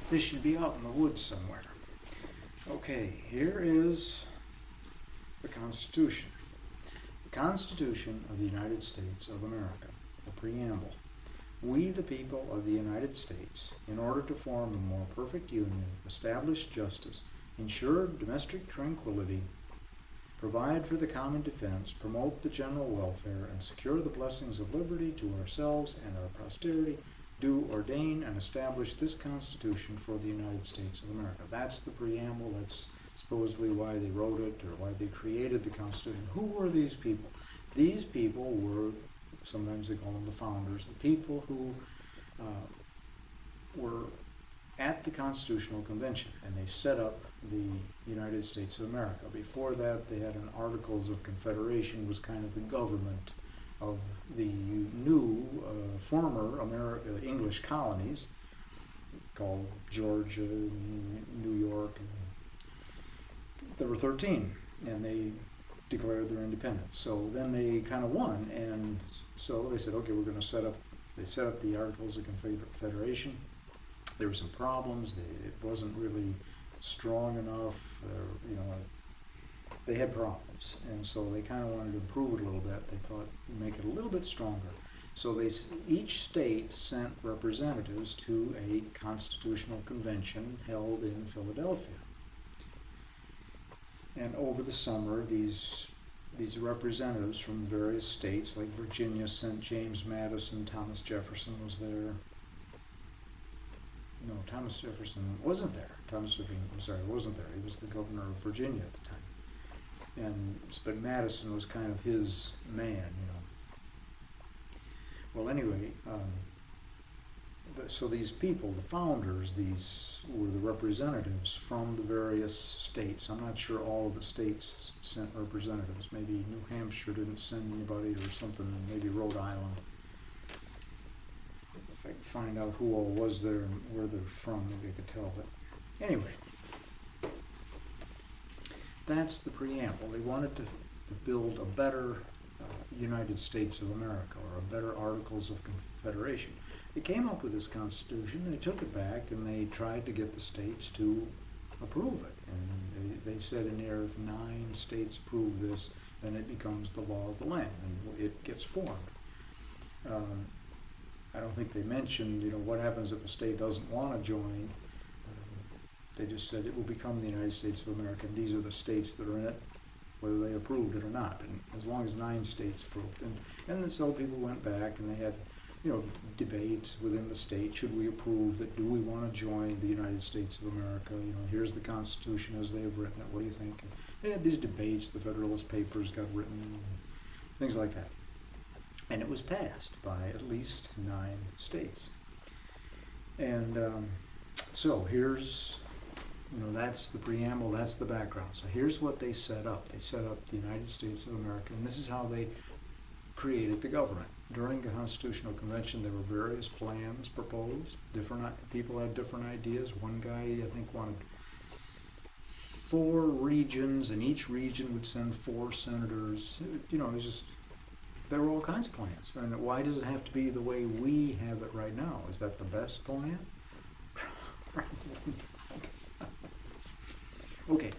This should be out in the woods somewhere. Okay, here is the Constitution. The Constitution of the United States of America, the Preamble. We, the people of the United States, in order to form a more perfect union, establish justice, ensure domestic tranquility, provide for the common defense, promote the general welfare, and secure the blessings of liberty to ourselves and our posterity, do ordain and establish this Constitution for the United States of America. That's the preamble. That's supposedly why they wrote it or why they created the Constitution. Who were these people? These people were, sometimes they call them the founders, the people who were at the Constitutional Convention, and they set up the United States of America. Before that, they had an Articles of Confederation, was kind of the government of the new former English colonies called Georgia, New York. There were 13, and they declared their independence. So then they kind of won, and so they said, okay, we're going to set up the Articles of Confederation. There were some problems. It wasn't really strong enough. They had problems, and so they kind of wanted to improve it a little bit. They thought, make it a little bit stronger. So each state sent representatives to a constitutional convention held in Philadelphia. And over the summer, these representatives from various states, like Virginia sent James Madison, Thomas Jefferson was there. No, Thomas Jefferson wasn't there. Wasn't there. He was the governor of Virginia at the time. But Madison was kind of his man, Well, anyway, so these people, the founders, these were the representatives from the various states. I'm not sure all of the states sent representatives. Maybe New Hampshire didn't send anybody or something, maybe Rhode Island. If I could find out who all was there and where they're from, maybe I could tell. But anyway, that's the preamble. They wanted to build a better United States of America, or a better Articles of Confederation. They came up with this Constitution, they took it back, and they tried to get the states to approve it. And they said in there, if 9 states approve this, then it becomes the law of the land, and it gets formed. I don't think they mentioned, what happens if a state doesn't want to join. They just said it will become the United States of America, and these are the states that are in it, whether they approved it or not. And as long as 9 states approved. And then so people went back and they had, debates within the state. Should we approve that? Do we want to join the United States of America? Here's the Constitution as they have written it. What do you think? And they had these debates. The Federalist Papers got written, things like that. And it was passed by at least 9 states. And so here's, that's the preamble, that's the background. So here's what they set up. They set up the United States of America, and this is how they created the government. During the Constitutional Convention, there were various plans proposed. Different people had different ideas. One guy, I think, wanted 4 regions, and each region would send 4 senators. It was just, there were all kinds of plans. And why does it have to be the way we have it right now? Is that the best plan? Okay.